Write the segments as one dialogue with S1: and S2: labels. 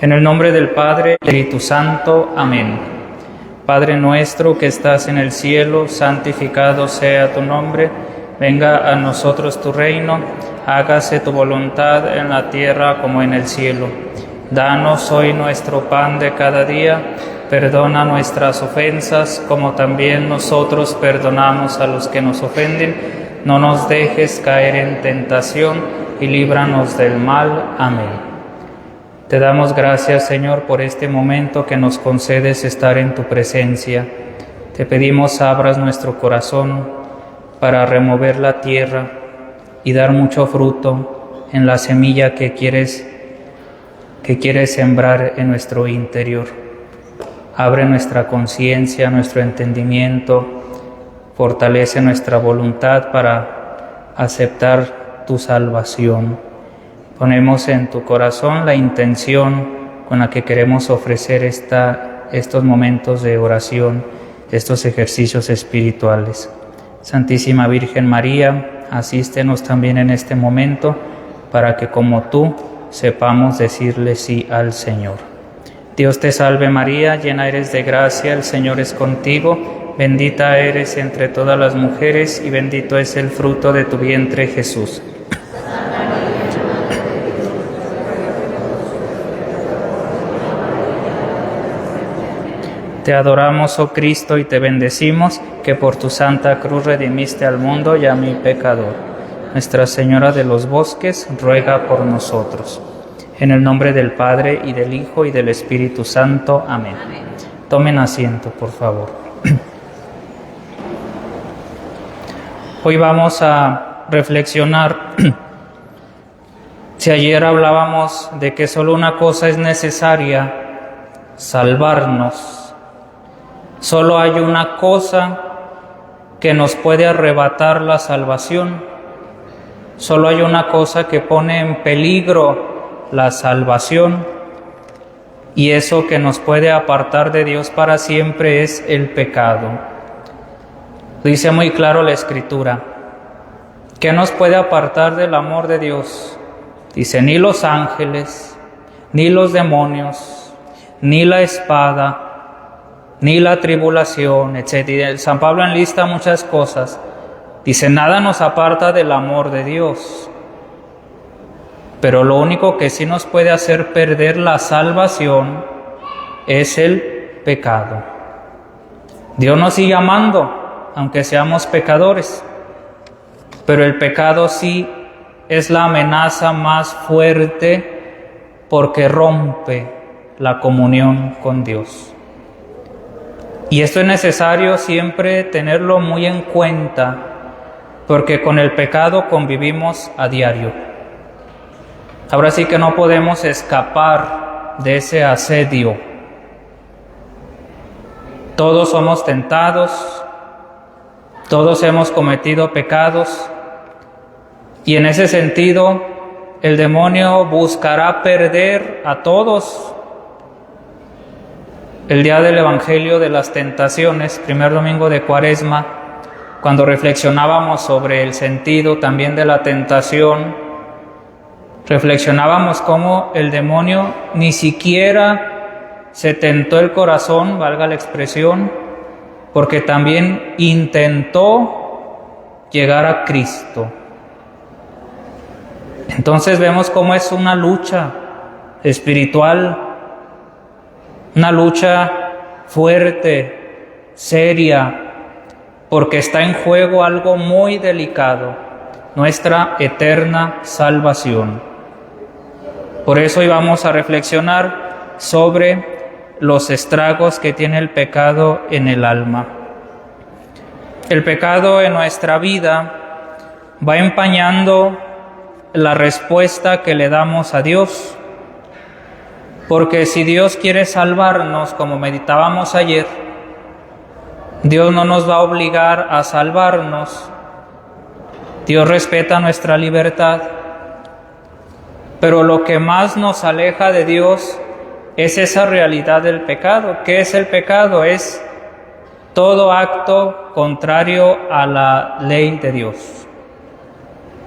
S1: En el nombre del Padre, del Espíritu Santo. Amén. Padre nuestro que estás en el cielo, santificado sea tu nombre. Venga a nosotros tu reino. Hágase tu voluntad en la tierra como en el cielo. Danos hoy nuestro pan de cada día. Perdona nuestras ofensas, como también nosotros perdonamos a los que nos ofenden. No nos dejes caer en tentación y líbranos del mal. Amén. Te damos gracias, Señor, por este momento que nos concedes estar en tu presencia. Te pedimos abras nuestro corazón para remover la tierra y dar mucho fruto en la semilla que quieres sembrar en nuestro interior. Abre nuestra conciencia, nuestro entendimiento, fortalece nuestra voluntad para aceptar tu salvación. Ponemos en tu corazón la intención con la que queremos ofrecer estos momentos de oración, estos ejercicios espirituales. Santísima Virgen María, asístenos también en este momento para que como tú sepamos decirle sí al Señor. Dios te salve María, llena eres de gracia, el Señor es contigo, bendita eres entre todas las mujeres y bendito es el fruto de tu vientre Jesús. Te adoramos, oh Cristo, y te bendecimos, que por tu santa cruz redimiste al mundo y a mi pecador. Nuestra Señora de los Bosques, ruega por nosotros. En el nombre del Padre, y del Hijo, y del Espíritu Santo. Amén. Tomen asiento, por favor. Hoy vamos a reflexionar. Si ayer hablábamos de que solo una cosa es necesaria, salvarnos. Solo hay una cosa que nos puede arrebatar la salvación. Solo hay una cosa que pone en peligro la salvación, y eso que nos puede apartar de Dios para siempre es el pecado. Dice muy claro la Escritura, ¿qué nos puede apartar del amor de Dios? Dice, ni los ángeles, ni los demonios, ni la espada, ni la tribulación, etc. San Pablo enlista muchas cosas. Dice, nada nos aparta del amor de Dios. Pero lo único que sí nos puede hacer perder la salvación es el pecado. Dios nos sigue amando, aunque seamos pecadores. Pero el pecado sí es la amenaza más fuerte porque rompe la comunión con Dios. Y esto es necesario siempre tenerlo muy en cuenta, porque con el pecado convivimos a diario. Ahora sí que no podemos escapar de ese asedio. Todos somos tentados, todos hemos cometido pecados, y en ese sentido el demonio buscará perder a todos. El día del Evangelio de las Tentaciones, primer domingo de Cuaresma, cuando reflexionábamos sobre el sentido también de la tentación, reflexionábamos cómo el demonio ni siquiera se tentó el corazón, valga la expresión, porque también intentó llegar a Cristo. Entonces vemos cómo es una lucha espiritual, una lucha fuerte, seria, porque está en juego algo muy delicado, nuestra eterna salvación. Por eso hoy vamos a reflexionar sobre los estragos que tiene el pecado en el alma. El pecado en nuestra vida va empañando la respuesta que le damos a Dios. Porque si Dios quiere salvarnos, como meditábamos ayer, Dios no nos va a obligar a salvarnos. Dios respeta nuestra libertad. Pero lo que más nos aleja de Dios es esa realidad del pecado. ¿Qué es el pecado? Es todo acto contrario a la ley de Dios.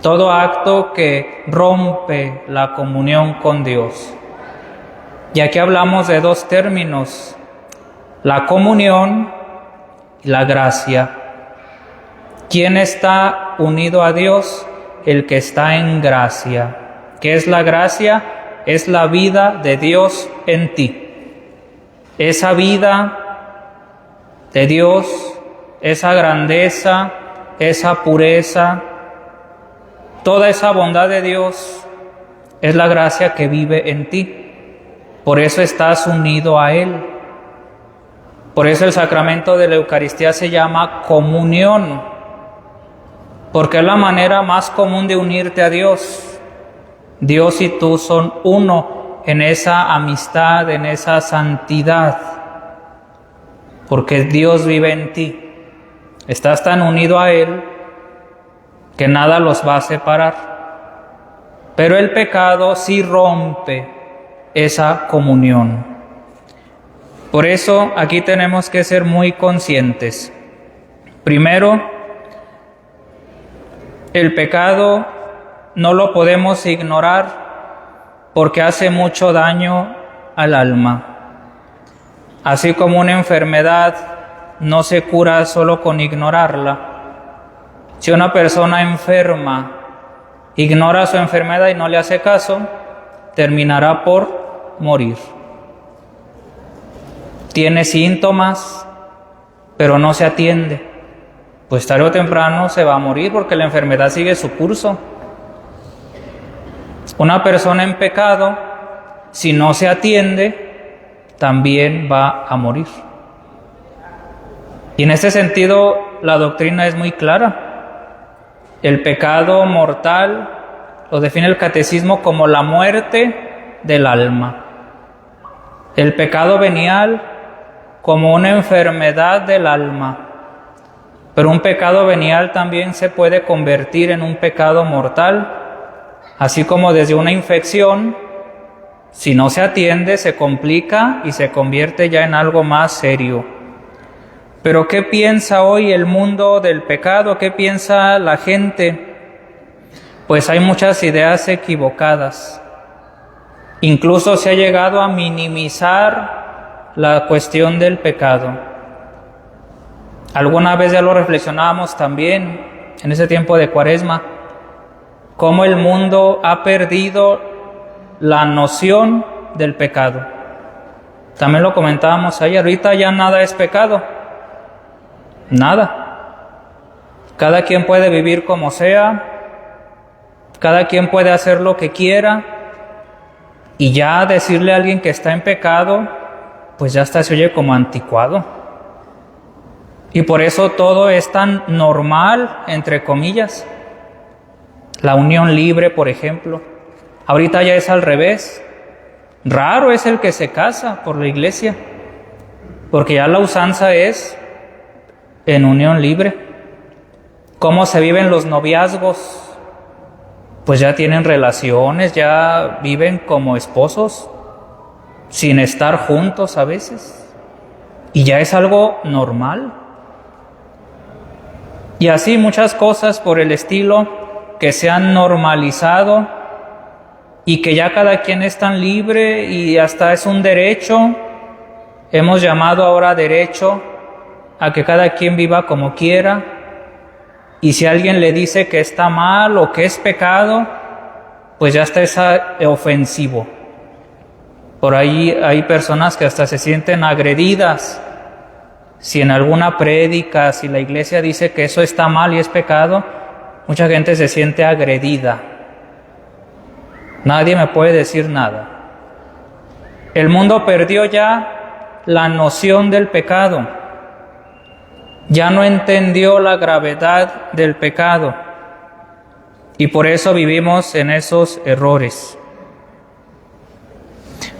S1: Todo acto que rompe la comunión con Dios. Y aquí hablamos de dos términos, la comunión y la gracia. ¿Quién está unido a Dios? El que está en gracia. ¿Qué es la gracia? Es la vida de Dios en ti. Esa vida de Dios, esa grandeza, esa pureza, toda esa bondad de Dios es la gracia que vive en ti. Por eso estás unido a Él. Por eso el sacramento de la Eucaristía se llama comunión, porque es la manera más común de unirte a Dios. Dios y tú son uno en esa amistad, en esa santidad, porque Dios vive en ti. Estás tan unido a Él que nada los va a separar. Pero el pecado sí rompe esa comunión. Por eso aquí tenemos que ser muy conscientes. Primero, el pecado no lo podemos ignorar porque hace mucho daño al alma. Así como una enfermedad no se cura solo con ignorarla. Si una persona enferma ignora su enfermedad y no le hace caso, terminará por morir. Tiene síntomas, pero no se atiende. Pues tarde o temprano se va a morir porque la enfermedad sigue su curso. Una persona en pecado, si no se atiende, también va a morir. Y en ese sentido, la doctrina es muy clara. El pecado mortal lo define el catecismo como la muerte del alma. El pecado venial como una enfermedad del alma. Pero un pecado venial también se puede convertir en un pecado mortal, así como desde una infección, si no se atiende, se complica y se convierte ya en algo más serio. Pero ¿qué piensa hoy el mundo del pecado? ¿Qué piensa la gente? Pues hay muchas ideas equivocadas. Incluso se ha llegado a minimizar la cuestión del pecado. Alguna vez ya lo reflexionábamos también en ese tiempo de Cuaresma, cómo el mundo ha perdido la noción del pecado. También lo comentábamos ayer, ahorita ya nada es pecado, nada. Cada quien puede vivir como sea, cada quien puede hacer lo que quiera, y ya decirle a alguien que está en pecado, pues ya hasta se oye como anticuado. Y por eso todo es tan normal, entre comillas. La unión libre, por ejemplo. Ahorita ya es al revés. Raro es el que se casa por la iglesia, porque ya la usanza es en unión libre. ¿Cómo se viven los noviazgos? Pues ya tienen relaciones, ya viven como esposos, sin estar juntos a veces. Y ya es algo normal. Y así muchas cosas por el estilo que se han normalizado y que ya cada quien es tan libre y hasta es un derecho. Hemos llamado ahora derecho a que cada quien viva como quiera. Y si alguien le dice que está mal o que es pecado, pues ya está ofensivo. Por ahí hay personas que hasta se sienten agredidas. Si en alguna prédica, si la iglesia dice que eso está mal y es pecado, mucha gente se siente agredida. Nadie me puede decir nada. El mundo perdió ya la noción del pecado. Ya no entendió la gravedad del pecado. Y por eso vivimos en esos errores.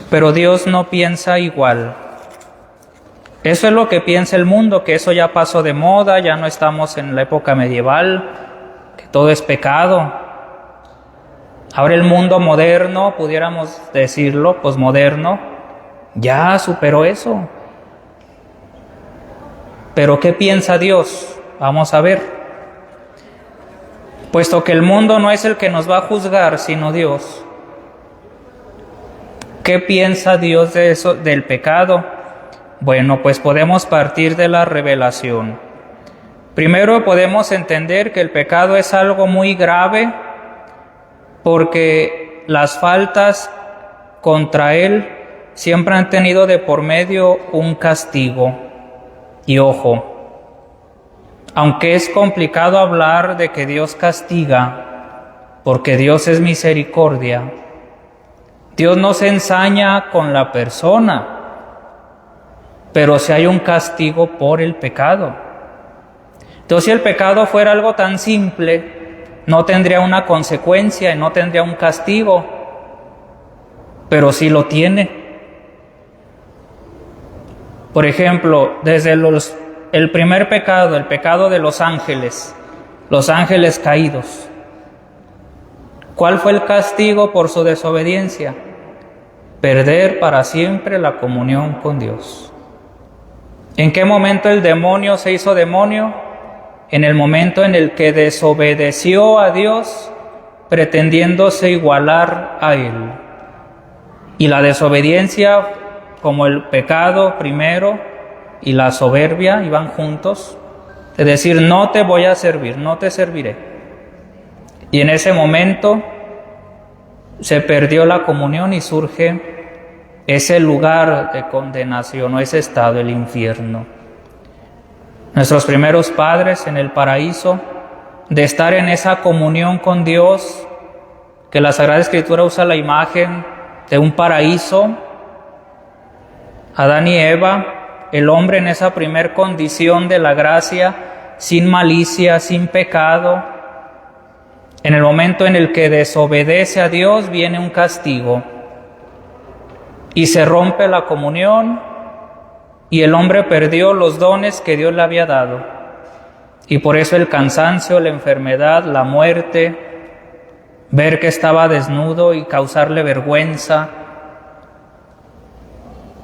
S1: Pero Dios no piensa igual. Eso es lo que piensa el mundo, que eso ya pasó de moda, ya no estamos en la época medieval, que todo es pecado. Ahora el mundo moderno, pudiéramos decirlo, posmoderno, ya superó eso. Pero ¿qué piensa Dios? Vamos a ver. Puesto que el mundo no es el que nos va a juzgar, sino Dios. ¿Qué piensa Dios de eso, del pecado? Bueno, pues podemos partir de la revelación. Primero podemos entender que el pecado es algo muy grave porque las faltas contra él siempre han tenido de por medio un castigo. Y ojo, aunque es complicado hablar de que Dios castiga, porque Dios es misericordia, Dios no se ensaña con la persona, pero si hay un castigo por el pecado. Entonces, si el pecado fuera algo tan simple, no tendría una consecuencia y no tendría un castigo, pero sí lo tiene. Por ejemplo, desde el primer pecado, el pecado de los ángeles caídos. ¿Cuál fue el castigo por su desobediencia? Perder para siempre la comunión con Dios. ¿En qué momento el demonio se hizo demonio? En el momento en el que desobedeció a Dios, pretendiéndose igualar a Él. Y la desobediencia, como el pecado primero y la soberbia, iban juntos. Es decir, no te voy a servir, no te serviré. Y en ese momento se perdió la comunión y surge ese lugar de condenación o ese estado, el infierno. Nuestros primeros padres en el paraíso, de estar en esa comunión con Dios, que la Sagrada Escritura usa la imagen de un paraíso, Adán y Eva, el hombre en esa primer condición de la gracia, sin malicia, sin pecado. En el momento en el que desobedece a Dios viene un castigo y se rompe la comunión y el hombre perdió los dones que Dios le había dado. Y por eso el cansancio, la enfermedad, la muerte, ver que estaba desnudo y causarle vergüenza.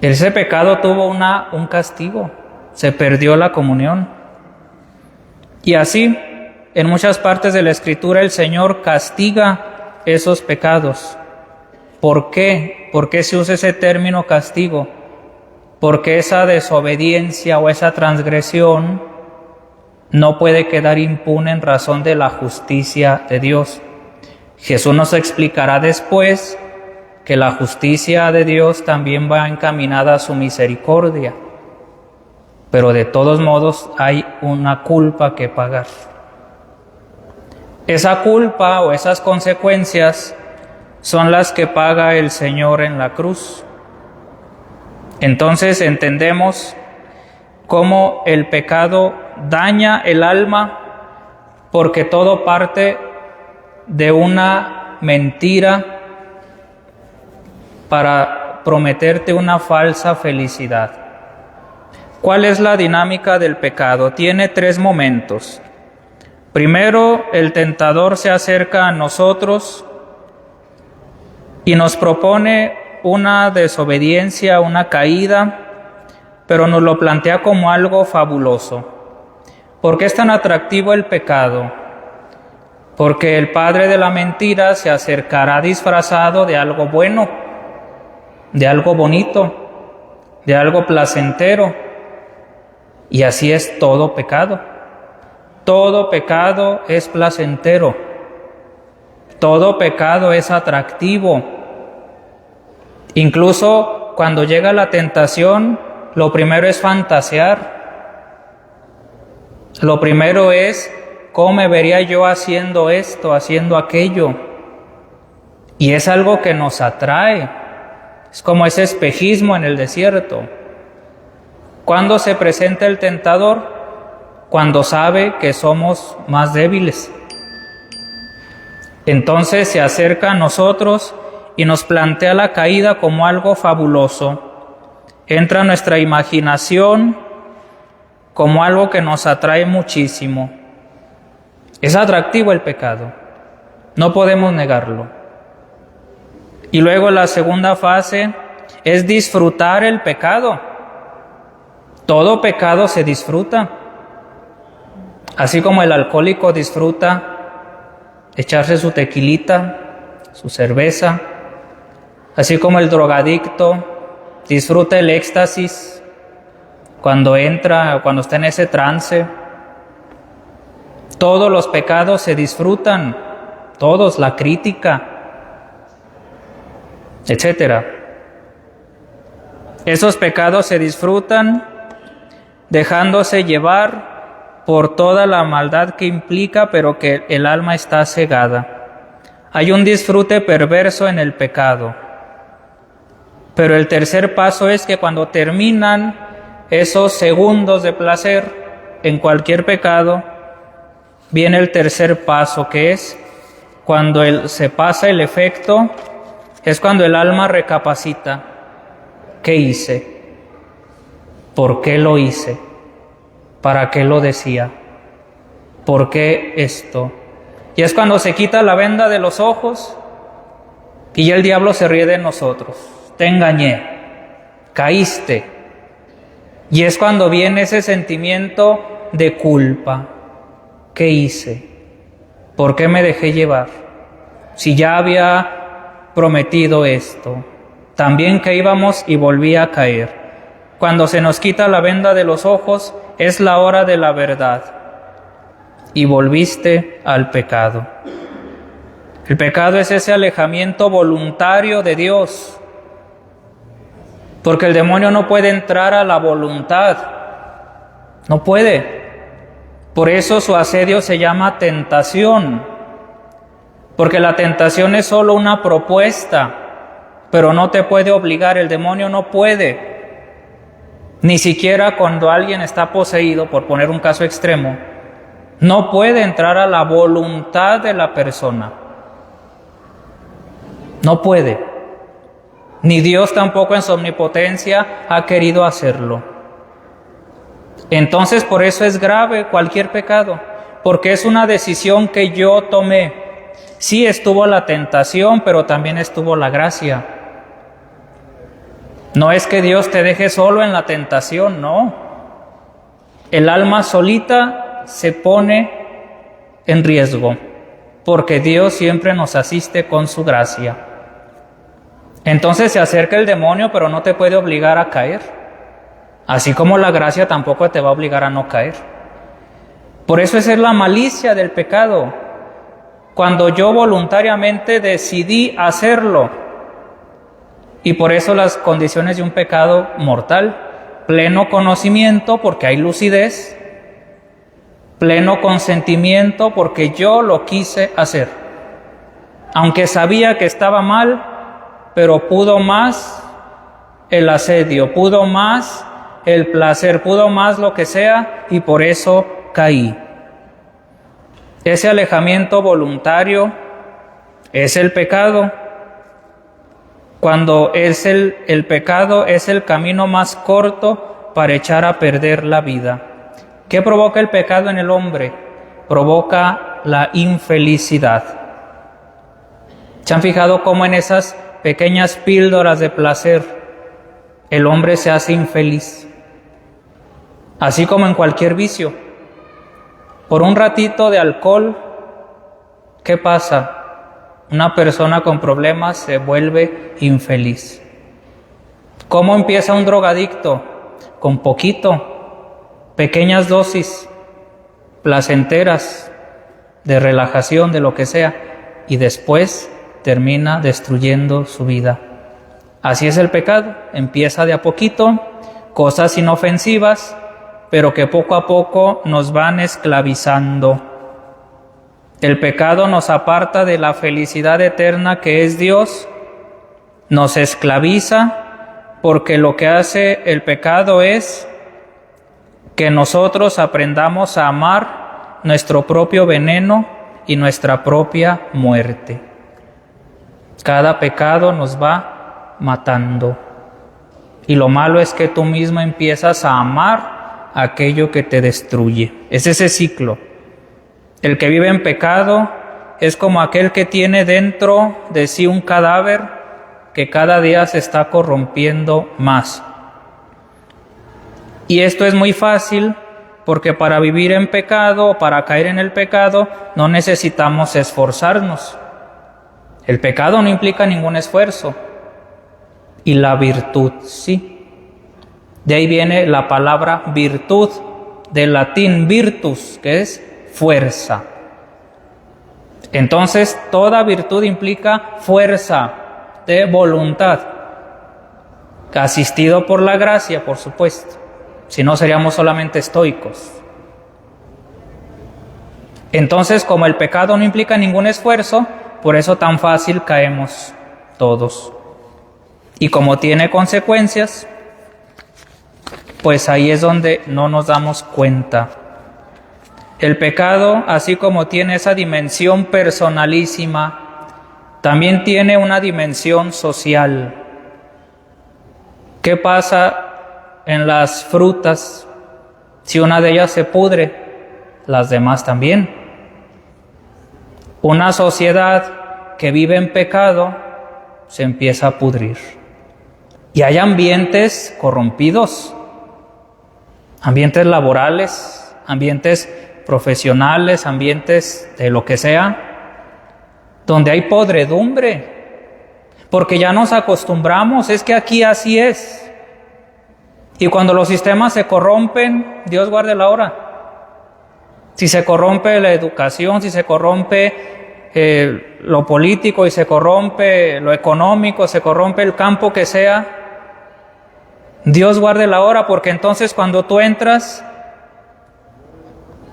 S1: Ese pecado tuvo un castigo, se perdió la comunión. Y así, en muchas partes de la Escritura el Señor castiga esos pecados. ¿Por qué? ¿Por qué se usa ese término castigo? Porque esa desobediencia o esa transgresión no puede quedar impune en razón de la justicia de Dios. Jesús nos explicará después que la justicia de Dios también va encaminada a su misericordia, pero de todos modos hay una culpa que pagar. Esa culpa o esas consecuencias son las que paga el Señor en la cruz. Entonces entendemos cómo el pecado daña el alma porque todo parte de una mentira para prometerte una falsa felicidad. ¿Cuál es la dinámica del pecado? Tiene 3 momentos. Primero, el tentador se acerca a nosotros y nos propone una desobediencia, una caída, pero nos lo plantea como algo fabuloso. ¿Por qué es tan atractivo el pecado? Porque el padre de la mentira se acercará disfrazado de algo bueno, de algo bonito, de algo placentero. Y así es todo pecado. Todo pecado es placentero. Todo pecado es atractivo. Incluso cuando llega la tentación, lo primero es fantasear. Lo primero es, ¿cómo me vería yo haciendo esto, haciendo aquello? Y es algo que nos atrae. Es como ese espejismo en el desierto. ¿Cuándo se presenta el tentador? Cuando sabe que somos más débiles. Entonces se acerca a nosotros y nos plantea la caída como algo fabuloso. Entra a nuestra imaginación como algo que nos atrae muchísimo. Es atractivo el pecado, no podemos negarlo. Y luego la segunda fase es disfrutar el pecado. Todo pecado se disfruta. Así como el alcohólico disfruta echarse su tequilita, su cerveza, Así como el drogadicto disfruta el éxtasis cuando está en ese trance. Todos los pecados se disfrutan, todos, la crítica, etc. Esos pecados se disfrutan dejándose llevar por toda la maldad que implica, pero que el alma está cegada. Hay un disfrute perverso en el pecado. Pero el tercer paso es que cuando terminan esos segundos de placer en cualquier pecado, viene el tercer paso, que es cuando se pasa el efecto, es cuando el alma recapacita. ¿Qué hice? ¿Por qué lo hice? ¿Para qué lo decía? ¿Por qué esto? Y es cuando se quita la venda de los ojos y ya el diablo se ríe de nosotros. Te engañé, caíste. Y es cuando viene ese sentimiento de culpa. ¿Qué hice? ¿Por qué me dejé llevar? Si ya había prometido esto, también que íbamos y volví a caer. Cuando se nos quita la venda de los ojos, es la hora de la verdad. Y volviste al pecado. El pecado es ese alejamiento voluntario de Dios. Porque el demonio no puede entrar a la voluntad. No puede. Por eso su asedio se llama tentación. Porque la tentación es solo una propuesta, pero no te puede obligar. El demonio no puede. Ni siquiera cuando alguien está poseído, por poner un caso extremo, no puede entrar a la voluntad de la persona. No puede. Ni Dios tampoco en su omnipotencia ha querido hacerlo. Entonces por eso es grave cualquier pecado, porque es una decisión que yo tomé. Sí estuvo la tentación, pero también estuvo la gracia. No es que Dios te deje solo en la tentación, no. El alma solita se pone en riesgo, porque Dios siempre nos asiste con su gracia. Entonces se acerca el demonio, pero no te puede obligar a caer. Así como la gracia tampoco te va a obligar a no caer. Por eso esa es la malicia del pecado. Cuando yo voluntariamente decidí hacerlo. Y por eso las condiciones de un pecado mortal: pleno conocimiento, porque hay lucidez; pleno consentimiento, porque yo lo quise hacer. Aunque sabía que estaba mal, pero pudo más el asedio, pudo más el placer, pudo más lo que sea, y por eso caí. Ese alejamiento voluntario es el pecado. Cuando es el pecado es el camino más corto para echar a perder la vida. ¿Qué provoca el pecado en el hombre? Provoca la infelicidad. ¿Se han fijado cómo en esas pequeñas píldoras de placer el hombre se hace infeliz? Así como en cualquier vicio. Por un ratito de alcohol, ¿qué pasa? Una persona con problemas se vuelve infeliz. ¿Cómo empieza un drogadicto? Con poquito, pequeñas dosis placenteras de relajación, de lo que sea, y después termina destruyendo su vida. Así es el pecado, empieza de a poquito, cosas inofensivas, pero que poco a poco nos van esclavizando. El pecado nos aparta de la felicidad eterna que es Dios, nos esclaviza, porque lo que hace el pecado es que nosotros aprendamos a amar nuestro propio veneno y nuestra propia muerte. Cada pecado nos va matando. Y lo malo es que tú mismo empiezas a amar aquello que te destruye. Es ese ciclo. El que vive en pecado es como aquel que tiene dentro de sí un cadáver que cada día se está corrompiendo más. Y esto es muy fácil porque para vivir en pecado o para caer en el pecado no necesitamos esforzarnos. El pecado no implica ningún esfuerzo. y la virtud, sí. De ahí viene la palabra virtud, del latín virtus, que es fuerza. Entonces, toda virtud implica fuerza de voluntad, asistido por la gracia, por supuesto. Si no, seríamos solamente estoicos. Entonces, como el pecado no implica ningún esfuerzo, por eso tan fácil caemos todos. Y como tiene consecuencias, pues ahí es donde no nos damos cuenta. El pecado, así como tiene esa dimensión personalísima, también tiene una dimensión social. ¿Qué pasa en las frutas? Si una de ellas se pudre, las demás también. Una sociedad que vive en pecado se empieza a pudrir. Y hay ambientes corrompidos, ambientes laborales, ambientes profesionales, ambientes de lo que sea, donde hay podredumbre, porque ya nos acostumbramos, es que aquí así es. Y cuando los sistemas se corrompen, Dios guarde la hora. Si se corrompe la educación, si se corrompe lo político y se corrompe lo económico, se corrompe el campo que sea, Dios guarde la hora, porque entonces cuando tú entras,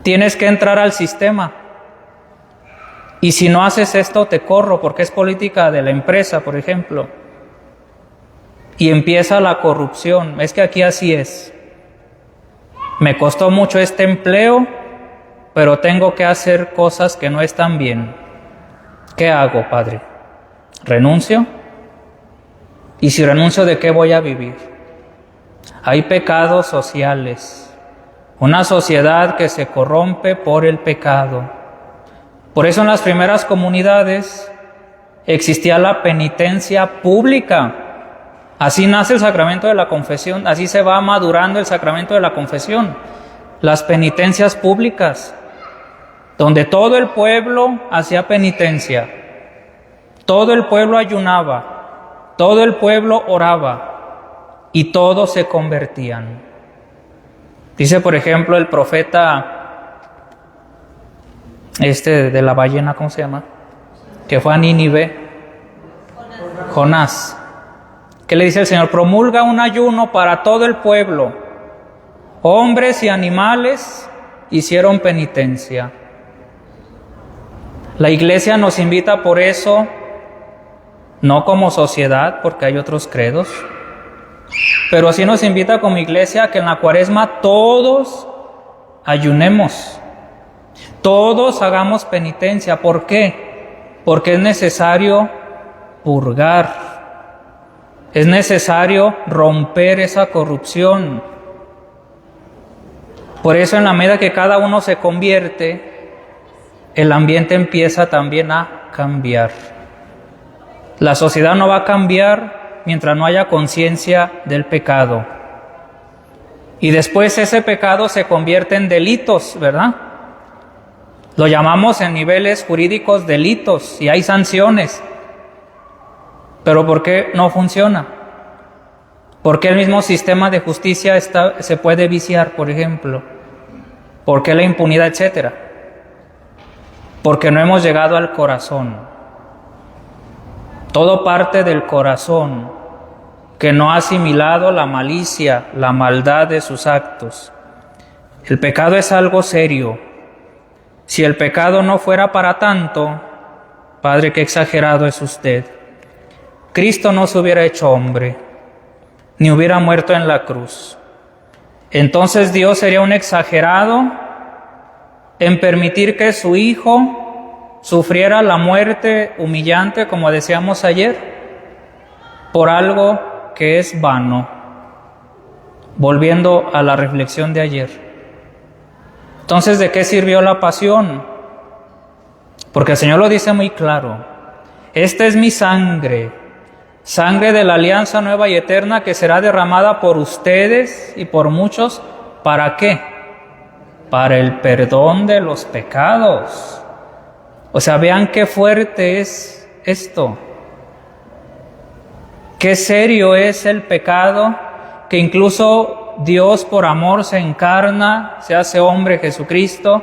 S1: tienes que entrar al sistema. Y si no haces esto, te corro, porque es política de la empresa, por ejemplo. Y empieza la corrupción. Es que aquí así es. Me costó mucho este empleo, pero tengo que hacer cosas que no están bien. ¿Qué hago, Padre? ¿Renuncio? Y si renuncio, ¿de qué voy a vivir? Hay pecados sociales. Una sociedad que se corrompe por el pecado. Por eso en las primeras comunidades existía la penitencia pública. Así nace el sacramento de la confesión, así se va madurando el sacramento de la confesión. Las penitencias públicas, donde todo el pueblo hacía penitencia, todo el pueblo ayunaba, todo el pueblo oraba y todos se convertían. Dice, por ejemplo, el profeta de la ballena, ¿cómo se llama? Que fue a Nínive, Jonás. ¿Qué le dice el Señor? Promulga un ayuno para todo el pueblo. Hombres y animales hicieron penitencia. La Iglesia nos invita por eso, no como sociedad, porque hay otros credos, pero sí nos invita como Iglesia a que en la Cuaresma todos ayunemos, todos hagamos penitencia. ¿Por qué? Porque es necesario purgar. Es necesario romper esa corrupción. Por eso en la medida que cada uno se convierte, el ambiente empieza también a cambiar. La sociedad no va a cambiar mientras no haya conciencia del pecado. Y después ese pecado se convierte en delitos, ¿verdad? Lo llamamos en niveles jurídicos delitos y hay sanciones. ¿Pero por qué no funciona? ¿Por qué el mismo sistema de justicia se puede viciar, por ejemplo? ¿Por qué la impunidad, etcétera? Porque no hemos llegado al corazón. Todo parte del corazón, que no ha asimilado la malicia, la maldad de sus actos. El pecado es algo serio. Si el pecado no fuera para tanto, Padre, qué exagerado es usted. Cristo no se hubiera hecho hombre, ni hubiera muerto en la cruz. Entonces Dios sería un exagerado en permitir que su Hijo sufriera la muerte humillante, como decíamos ayer, por algo que es vano. Volviendo a la reflexión de ayer. Entonces, ¿de qué sirvió la pasión? Porque el Señor lo dice muy claro. Esta es mi sangre, sangre de la alianza nueva y eterna que será derramada por ustedes y por muchos. ¿Para qué? Para el perdón de los pecados. O sea, vean qué fuerte es esto. qué serio es el pecado, que incluso Dios por amor se encarna, se hace hombre Jesucristo,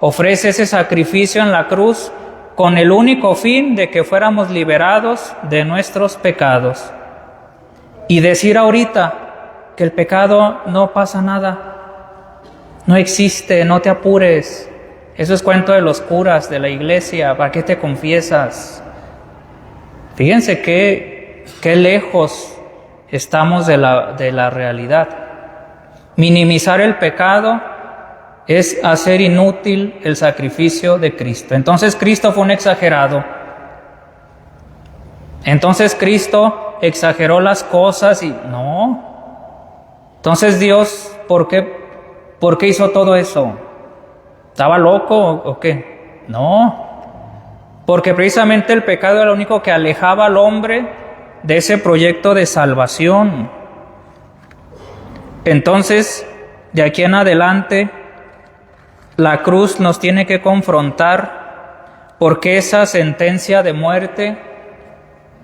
S1: ofrece ese sacrificio en la cruz con el único fin de que fuéramos liberados de nuestros pecados. Y decir ahorita que el pecado no pasa nada, no existe, no te apures, eso es cuento de los curas, de la iglesia, ¿para qué te confiesas? Fíjense qué lejos estamos de la realidad. Minimizar el pecado es hacer inútil el sacrificio de Cristo. Entonces Cristo fue un exagerado. Entonces Cristo exageró las cosas y no. Entonces Dios, ¿por qué hizo todo eso? ¿Estaba loco o qué? No. Porque precisamente el pecado era lo único que alejaba al hombre de ese proyecto de salvación. Entonces, de aquí en adelante, la cruz nos tiene que confrontar, porque esa sentencia de muerte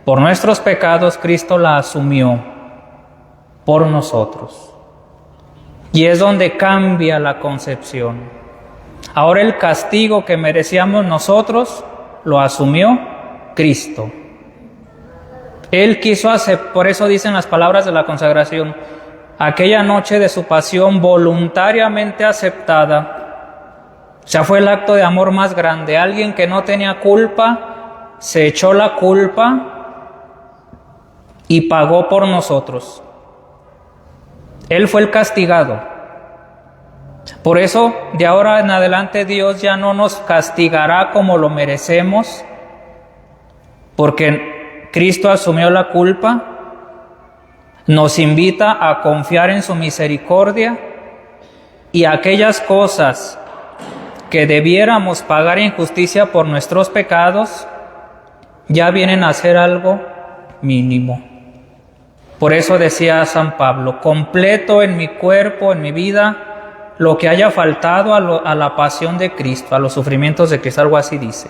S1: por nuestros pecados Cristo la asumió por nosotros. Y es donde cambia la concepción. Ahora el castigo que merecíamos nosotros lo asumió Cristo. Él quiso aceptar, por eso dicen las palabras de la consagración, aquella noche de su pasión voluntariamente aceptada. O sea, fue el acto de amor más grande. Alguien que no tenía culpa, se echó la culpa y pagó por nosotros. Él fue el castigado. Por eso, de ahora en adelante, Dios ya no nos castigará como lo merecemos, porque Cristo asumió la culpa, nos invita a confiar en su misericordia, y aquellas cosas que debiéramos pagar en justicia por nuestros pecados, ya vienen a ser algo mínimo. Por eso decía San Pablo, completo en mi cuerpo, en mi vida, lo que haya faltado a la pasión de Cristo, a los sufrimientos de Cristo, algo así dice.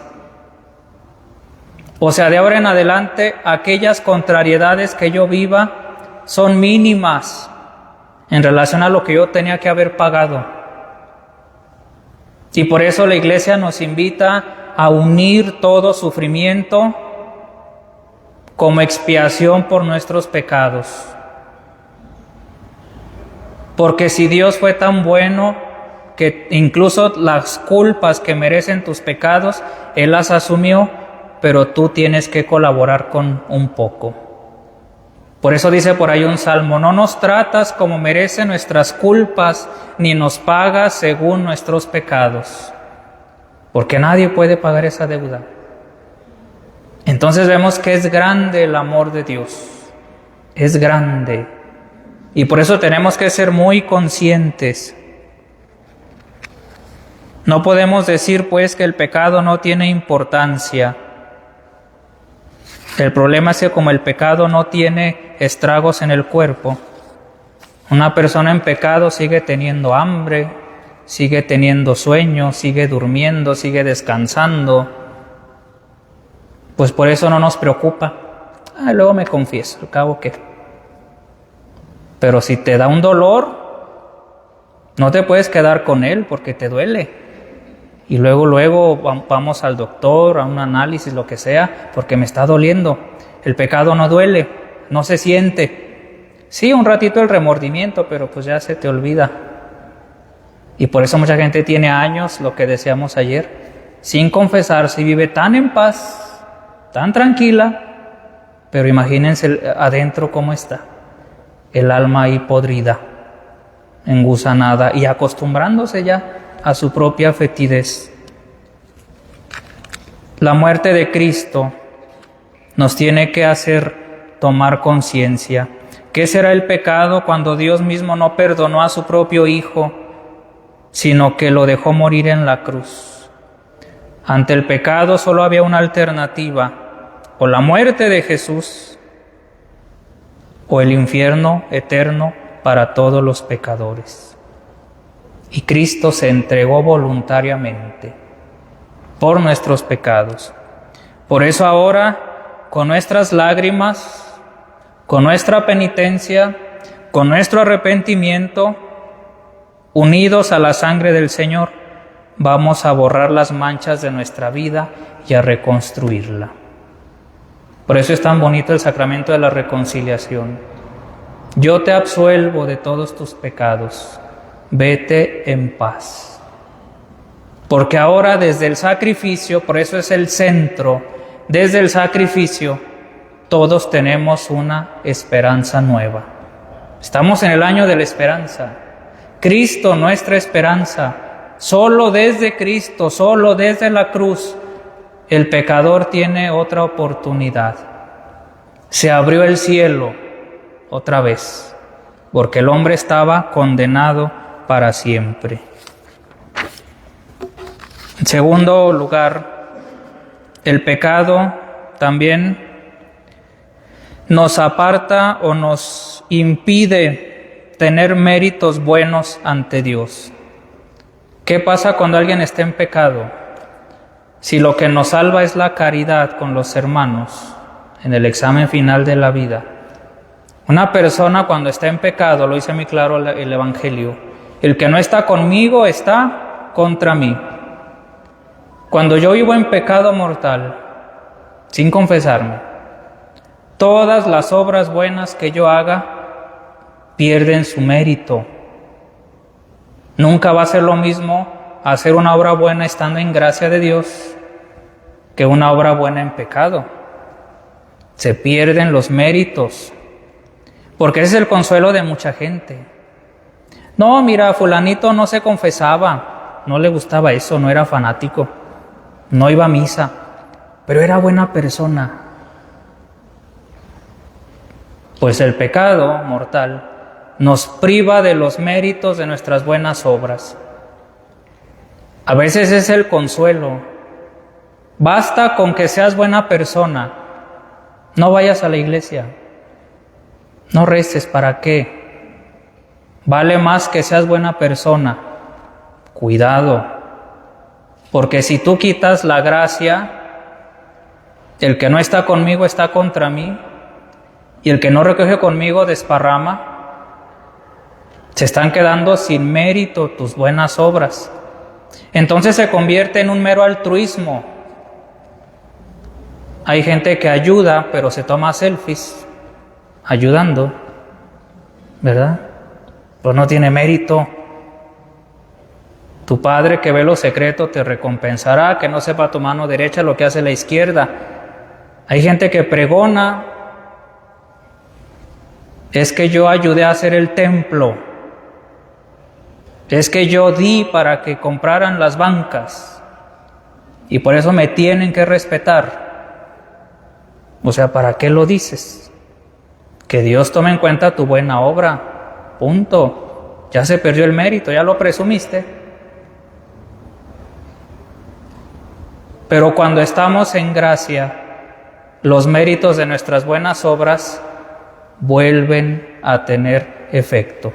S1: O sea, de ahora en adelante, aquellas contrariedades que yo viva son mínimas en relación a lo que yo tenía que haber pagado. Y por eso la Iglesia nos invita a unir todo sufrimiento como expiación por nuestros pecados. Porque si Dios fue tan bueno que incluso las culpas que merecen tus pecados, Él las asumió, pero tú tienes que colaborar con un poco. Por eso dice por ahí un salmo, no nos tratas como merecen nuestras culpas, ni nos pagas según nuestros pecados. Porque nadie puede pagar esa deuda. Entonces vemos que es grande el amor de Dios. Es grande. Y por eso tenemos que ser muy conscientes. No podemos decir pues que el pecado no tiene importancia. El problema es que como el pecado no tiene estragos en el cuerpo, una persona en pecado sigue teniendo hambre, sigue teniendo sueño, sigue durmiendo, sigue descansando. Pues por eso no nos preocupa. Luego me confieso, al cabo que. Pero si te da un dolor, no te puedes quedar con él porque te duele. Y luego vamos al doctor, a un análisis, lo que sea, porque me está doliendo. El pecado no duele, no se siente. Sí, un ratito el remordimiento, pero pues ya se te olvida. Y por eso mucha gente tiene años, lo que decíamos ayer, sin confesarse y vive tan en paz, tan tranquila, pero imagínense adentro cómo está. El alma ahí podrida, engusanada y acostumbrándose ya a su propia fetidez. La muerte de Cristo nos tiene que hacer tomar conciencia. ¿Qué será el pecado cuando Dios mismo no perdonó a su propio Hijo, sino que lo dejó morir en la cruz? Ante el pecado solo había una alternativa, o la muerte de Jesús, o el infierno eterno para todos los pecadores. Y Cristo se entregó voluntariamente por nuestros pecados. Por eso ahora, con nuestras lágrimas, con nuestra penitencia, con nuestro arrepentimiento, unidos a la sangre del Señor, vamos a borrar las manchas de nuestra vida y a reconstruirla. Por eso es tan bonito el sacramento de la reconciliación. Yo te absuelvo de todos tus pecados, vete en paz. Porque ahora desde el sacrificio, por eso es el centro, desde el sacrificio, todos tenemos una esperanza nueva. Estamos en el año de la esperanza. Cristo, nuestra esperanza. Solo desde Cristo, solo desde la cruz, el pecador tiene otra oportunidad. Se abrió el cielo otra vez, porque el hombre estaba condenado para siempre. En segundo lugar, el pecado también nos aparta o nos impide tener méritos buenos ante Dios. ¿Qué pasa cuando alguien está en pecado? Si lo que nos salva es la caridad con los hermanos en el examen final de la vida. Una persona cuando está en pecado, lo dice muy claro el Evangelio, el que no está conmigo está contra mí. Cuando yo vivo en pecado mortal, sin confesarme, todas las obras buenas que yo haga pierden su mérito. Nunca va a ser lo mismo hacer una obra buena estando en gracia de Dios que una obra buena en pecado. Se pierden los méritos, porque ese es el consuelo de mucha gente. No, mira, fulanito no se confesaba, no le gustaba eso, no era fanático, no iba a misa, pero era buena persona. Pues el pecado mortal nos priva de los méritos de nuestras buenas obras. A veces es el consuelo. Basta con que seas buena persona. No vayas a la iglesia. No reces, ¿para qué? Vale más que seas buena persona. Cuidado. Porque si tú quitas la gracia, el que no está conmigo está contra mí, y el que no recoge conmigo desparrama. Se están quedando sin mérito tus buenas obras. Entonces se convierte en un mero altruismo. Hay gente que ayuda, pero se toma selfies ayudando, ¿verdad? Pues no tiene mérito. Tu Padre que ve lo secreto te recompensará, que no sepa tu mano derecha lo que hace la izquierda. Hay gente que pregona, es que yo ayudé a hacer el templo, es que yo di para que compraran las bancas y por eso me tienen que respetar. O sea, ¿para qué lo dices? Que Dios tome en cuenta tu buena obra, punto. Ya se perdió el mérito, ya lo presumiste. Pero cuando estamos en gracia, los méritos de nuestras buenas obras vuelven a tener efecto.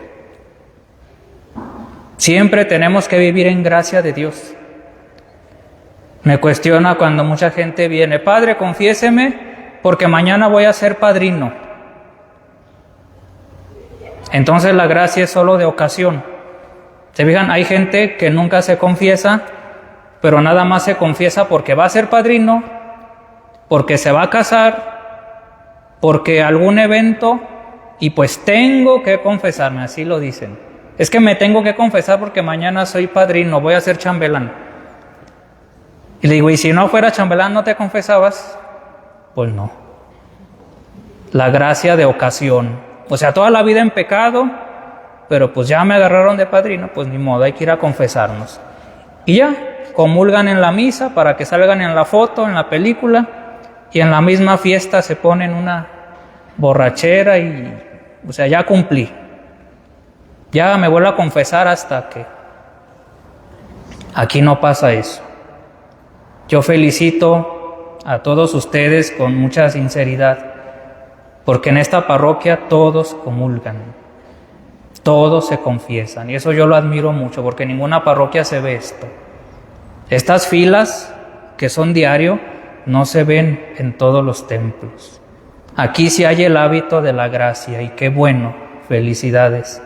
S1: Siempre tenemos que vivir en gracia de Dios. Me cuestiona cuando mucha gente viene, Padre, confiéseme porque mañana voy a ser padrino. Entonces la gracia es solo de ocasión. ¿Se fijan? Hay gente que nunca se confiesa, pero nada más se confiesa porque va a ser padrino, porque se va a casar, porque algún evento, y pues tengo que confesarme, así lo dicen. Es que me tengo que confesar porque mañana soy padrino, voy a ser chambelán. Y le digo, ¿y si no fuera chambelán no te confesabas? Pues no. La gracia de ocasión. O sea, toda la vida en pecado, pero pues ya me agarraron de padrino, pues ni modo, hay que ir a confesarnos. Y ya, comulgan en la misa para que salgan en la foto, en la película, y en la misma fiesta se ponen una borrachera y, o sea, ya cumplí. Ya me vuelvo a confesar hasta que... Aquí no pasa eso. Yo felicito a todos ustedes con mucha sinceridad, porque en esta parroquia todos comulgan, todos se confiesan, y eso yo lo admiro mucho, porque en ninguna parroquia se ve esto. Estas filas, que son diario, no se ven en todos los templos. Aquí sí hay el hábito de la gracia y qué bueno, felicidades.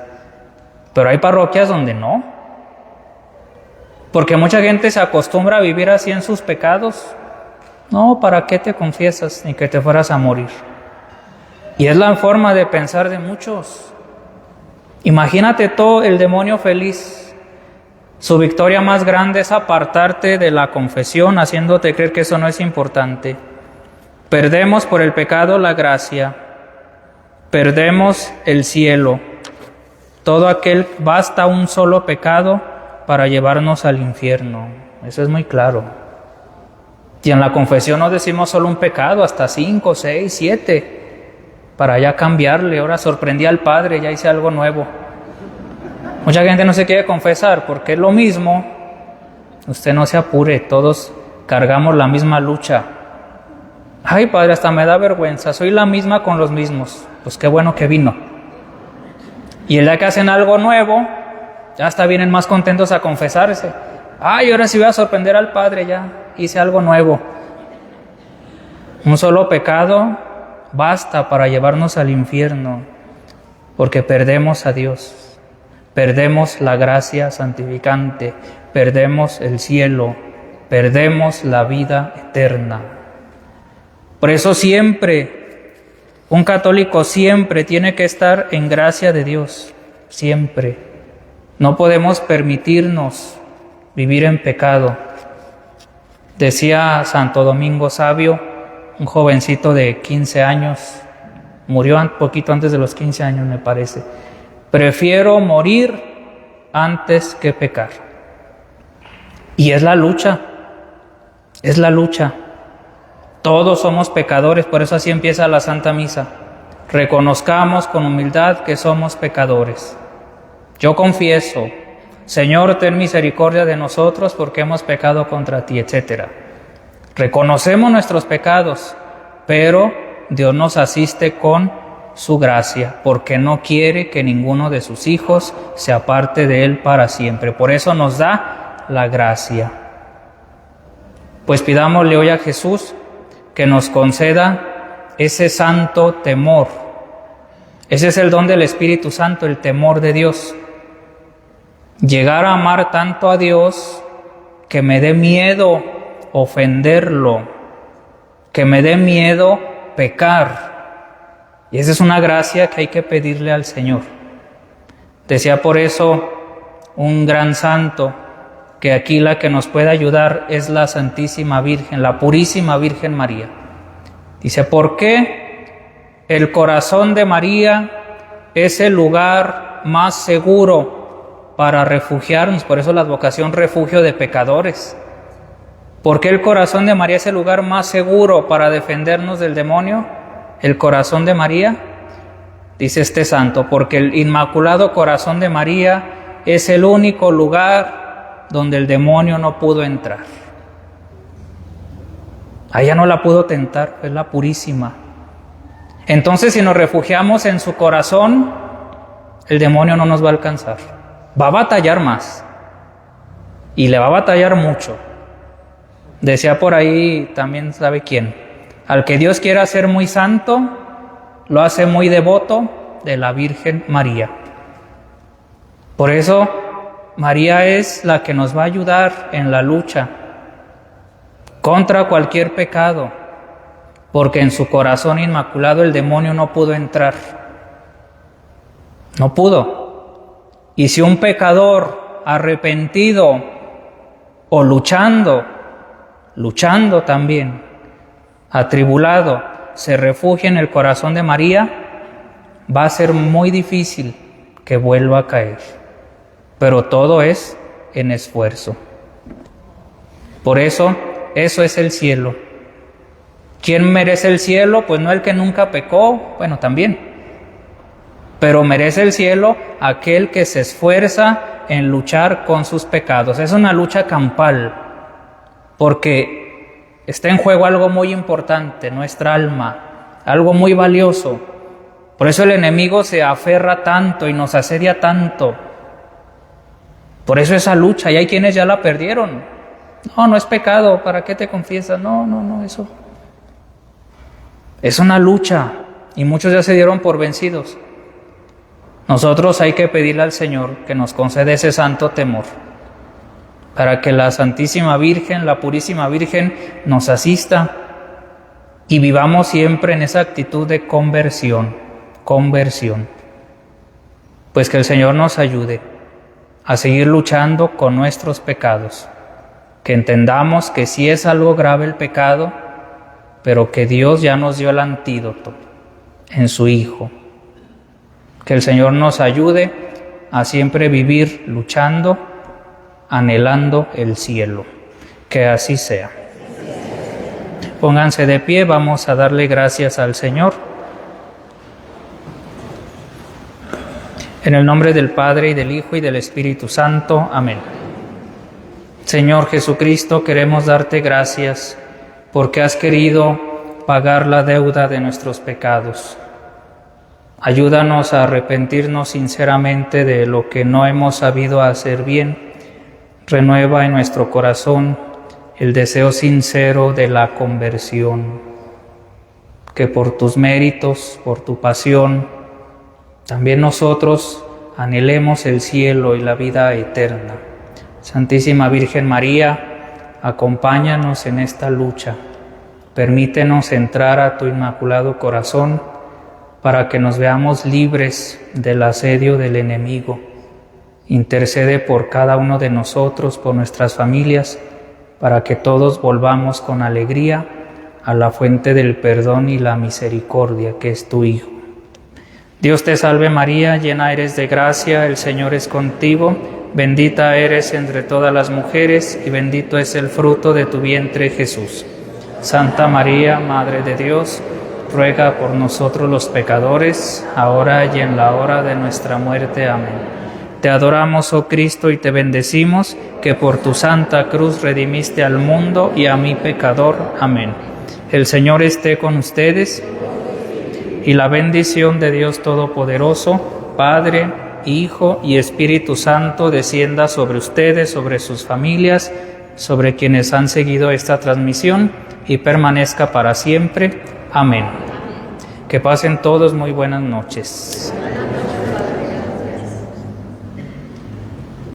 S1: Pero hay parroquias donde no. Porque mucha gente se acostumbra a vivir así en sus pecados. No, ¿para qué te confiesas ni que te fueras a morir? Y es la forma de pensar de muchos. Imagínate todo el demonio feliz. Su victoria más grande es apartarte de la confesión, haciéndote creer que eso no es importante. Perdemos por el pecado la gracia, perdemos el cielo. Basta un solo pecado para llevarnos al infierno. Eso es muy claro. Y en la confesión no decimos solo un pecado, hasta 5, 6, 7, para ya cambiarle. Ahora sorprendí al Padre, ya hice algo nuevo. Mucha gente no se quiere confesar porque es lo mismo. Usted no se apure, todos cargamos la misma lucha. Ay, Padre, hasta me da vergüenza, soy la misma con los mismos. Pues qué bueno que vino. Y el día que hacen algo nuevo, ya hasta vienen más contentos a confesarse. Ay, ahora sí voy a sorprender al Padre, ya hice algo nuevo. Un solo pecado basta para llevarnos al infierno, porque perdemos a Dios, perdemos la gracia santificante, perdemos el cielo, perdemos la vida eterna. Por eso siempre, un católico siempre tiene que estar en gracia de Dios, siempre. No podemos permitirnos vivir en pecado. Decía Santo Domingo Sabio, un jovencito de 15 años, murió un poquito antes de los 15 años me parece, prefiero morir antes que pecar. Y es la lucha, es la lucha. Todos somos pecadores, por eso así empieza la Santa Misa. Reconozcamos con humildad que somos pecadores. Yo confieso, Señor, ten misericordia de nosotros porque hemos pecado contra ti, etc. Reconocemos nuestros pecados, pero Dios nos asiste con su gracia, porque no quiere que ninguno de sus hijos se aparte de Él para siempre. Por eso nos da la gracia. Pues pidámosle hoy a Jesús que nos conceda ese santo temor. Ese es el don del Espíritu Santo, el temor de Dios. Llegar a amar tanto a Dios que me dé miedo ofenderlo, que me dé miedo pecar. Y esa es una gracia que hay que pedirle al Señor. Decía por eso un gran santo que aquí la que nos puede ayudar es la Santísima Virgen, la Purísima Virgen María. Dice, ¿por qué el corazón de María es el lugar más seguro para refugiarnos? Por eso la advocación refugio de pecadores. ¿Por qué el corazón de María es el lugar más seguro para defendernos del demonio? El corazón de María, dice este santo, porque el Inmaculado Corazón de María es el único lugar donde el demonio no pudo entrar. A ella no la pudo tentar, es la Purísima. Entonces, si nos refugiamos en su corazón, el demonio no nos va a alcanzar. Va a batallar más. Y le va a batallar mucho. Decía por ahí, también sabe quién, al que Dios quiera hacer muy santo, lo hace muy devoto de la Virgen María. Por eso, María es la que nos va a ayudar en la lucha contra cualquier pecado, porque en su corazón inmaculado el demonio no pudo entrar. No pudo. Y si un pecador arrepentido o luchando también, atribulado, se refugia en el corazón de María, va a ser muy difícil que vuelva a caer. Pero todo es en esfuerzo. Por eso es el cielo. ¿Quién merece el cielo? Pues no el que nunca pecó, bueno, también. Pero merece el cielo aquel que se esfuerza en luchar con sus pecados. Es una lucha campal, porque está en juego algo muy importante, nuestra alma, algo muy valioso. Por eso el enemigo se aferra tanto y nos asedia tanto. Por eso esa lucha, y hay quienes ya la perdieron. No es pecado, ¿para qué te confiesas? No, eso. Es una lucha y muchos ya se dieron por vencidos. Nosotros hay que pedirle al Señor que nos conceda ese santo temor, para que la Santísima Virgen, la Purísima Virgen, nos asista y vivamos siempre en esa actitud de conversión. Pues que el Señor nos ayude a seguir luchando con nuestros pecados, que entendamos que sí es algo grave el pecado, pero que Dios ya nos dio el antídoto en su Hijo. Que el Señor nos ayude a siempre vivir luchando, anhelando el cielo. Que así sea. Pónganse de pie, vamos a darle gracias al Señor. En el nombre del Padre, y del Hijo, y del Espíritu Santo. Amén. Señor Jesucristo, queremos darte gracias porque has querido pagar la deuda de nuestros pecados. Ayúdanos a arrepentirnos sinceramente de lo que no hemos sabido hacer bien. Renueva en nuestro corazón el deseo sincero de la conversión. Que por tus méritos, por tu pasión, también nosotros anhelemos el cielo y la vida eterna. Santísima Virgen María, acompáñanos en esta lucha. Permítenos entrar a tu inmaculado corazón para que nos veamos libres del asedio del enemigo. Intercede por cada uno de nosotros, por nuestras familias, para que todos volvamos con alegría a la fuente del perdón y la misericordia, que es tu Hijo. Dios te salve María, llena eres de gracia, el Señor es contigo, bendita eres entre todas las mujeres y bendito es el fruto de tu vientre Jesús. Santa María, Madre de Dios, ruega por nosotros los pecadores, ahora y en la hora de nuestra muerte. Amén. Te adoramos, oh Cristo, y te bendecimos, que por tu santa cruz redimiste al mundo y a mi pecador. Amén. El Señor esté con ustedes, y la bendición de Dios Todopoderoso, Padre, Hijo y Espíritu Santo, descienda sobre ustedes, sobre sus familias, sobre quienes han seguido esta transmisión, y permanezca para siempre. Amén. Que pasen todos muy buenas noches.